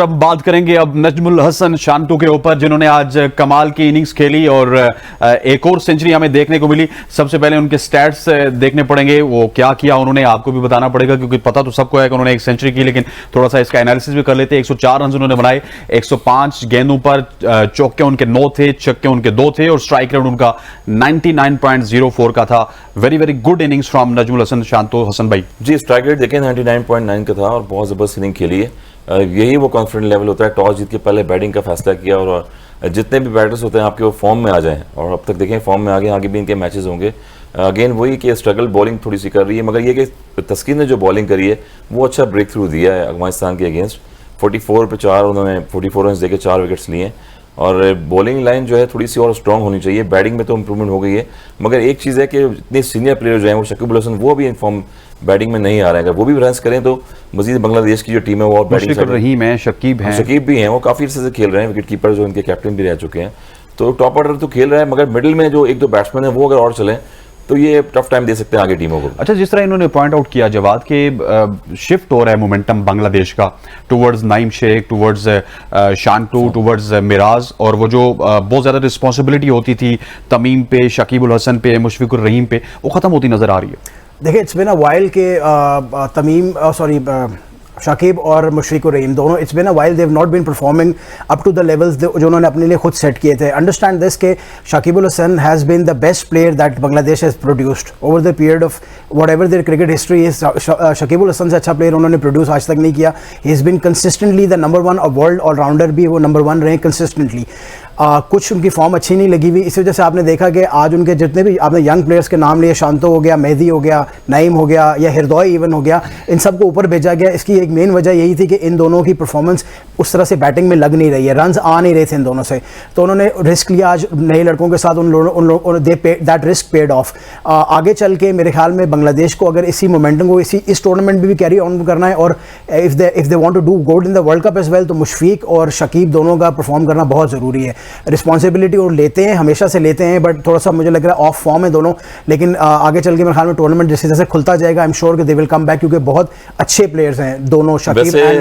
अब बात करेंगे अब नजमुल हसन शांतु के ऊपर, जिन्होंने आज कमाल की इनिंग्स खेली और एक और सेंचुरी हमें देखने को मिली। सबसे पहले उनके स्टैट्स देखने पड़ेंगे, वो क्या किया उन्होंने, आपको भी बताना पड़ेगा क्योंकि पता तो सबको है कि उन्होंने एक सेंचुरी की, लेकिन थोड़ा सा इसका एनालिसिस भी कर लेते हैं। 104 रन उन्होंने बनाए, 105 गेंदों पर, चौके उनके 9 थे, छक्के उनके 2 थे और स्ट्राइक रेट उनका 99.04 का था। Very very good innings from Najmul Hasan Shanto. Hasan भाई जी, स्ट्राइक रेट देखें 99.9 का था और बहुत ज़बरदस्त इनिंग खेली है। यही वो कॉन्फिडेंट लेवल होता है, टॉस जीत के पहले बैटिंग का फैसला किया और जितने भी बैटर्स होते हैं आपके वो फॉर्म में आ जाएं, और अब तक देखें फॉर्म में आ गए, आगे भी इनके मैचेस होंगे। अगेन वही कि स्ट्रगल बॉलिंग थोड़ी सी कर रही है, मगर ये कि तस्कीन ने जो बॉलिंग करी है वो अच्छा ब्रेक थ्रू दिया है अफगानिस्तान के अगेंस्ट। 44 पे 4 उन्होंने 44 रन देके 4 विकेट्स लिए हैं और बॉलिंग लाइन जो है थोड़ी सी और स्ट्रांग होनी चाहिए। बैटिंग में तो इंप्रूवमेंट हो गई है, मगर एक चीज़ है कि इतने सीनियर प्लेयर जो हैं वो शकीब उल हसन वो भी फॉर्म बैटिंग में नहीं आ रहे हैं। अगर वो भी रन्स करें तो मजीद बांग्लादेश की जो टीम है वो और बैटिंग रहीम है, शकीब भी हैं, वो काफ़ी अर्से से खेल रहे हैं, विकेट कीपर जो इनके कैप्टन भी रह चुके हैं, तो टॉप ऑर्डर तो खेल रहा है, मगर मिडिल में जो एक दो बैट्समैन है वो अगर और चलें तो ये टफ टाइम दे सकते हैं आगे टीमों को। अच्छा, जिस तरह इन्होंने पॉइंट आउट किया जवाद के शिफ्ट हो रहा है मोमेंटम बांग्लादेश का towards Naeem Sheikh, towards शांतु, towards Miraj, और वो जो बहुत ज़्यादा रिस्पॉन्सिबिलिटी होती थी तमीम पे, शकीब उल हसन पे, मुशफिकुर रहीम पे, वो ख़त्म होती नज़र आ रही है। देखिए, इट्स बिन अ वाइल के तमीम शाकिब और मुशफिकुर रहीम दोनों, it's been a while they have not been performing up to the levels जो उन्होंने अपने लिए खुद सेट किए थे। अंडरस्टैंड दिस के Shakib al Hasan has been the best player that Bangladesh has produced over the period of whatever their cricket history is. Shakib al Hasan से अच्छा प्लेयर उन्होंने प्रोड्यूस आज तक नहीं किया। He is been consistently the number 1 world allrounder, भी वो नंबर 1 रहे कंसिस्टेंटली। कुछ उनकी फॉर्म अच्छी नहीं लगी हुई, इस वजह से आपने देखा कि आज उनके जितने भी आपने यंग प्लेयर्स के नाम लिए, शांतो हो गया, मेहदी हो गया, नईम हो गया या हिरदौई इवन हो गया, इन सबको ऊपर भेजा गया। इसकी एक मेन वजह यही थी कि इन दोनों की परफॉर्मेंस उस तरह से बैटिंग में लग नहीं रही है, रन्स आ नहीं रहे थे इन दोनों से, तो उन्होंने रिस्क लिया आज नए लड़कों के साथ। उन लोगों दैट रिस्क पेड ऑफ। आगे चल के मेरे ख्याल में बांग्लादेश को अगर इसी मोमेंटम को इस टूर्नामेंट में भी कैरी ऑन करना है और if they want to do good in the world cup as well, तो मुशफिक और शकीब दोनों का परफॉर्म करना बहुत ज़रूरी है। रिस्पॉन्सिबिलिटी और लेते हैं, हमेशा से लेते हैं, बट थोड़ा सा मुझे लग रहा है ऑफ फॉर्म है दोनों, लेकिन आगे चल के मेरे ख्याल में टूर्नामेंट जैसे जैसे खुलता जाएगा आई एम श्योर कि दे विल कम बैक, क्योंकि बहुत अच्छे प्लेयर्स हैं दोनों, शकीब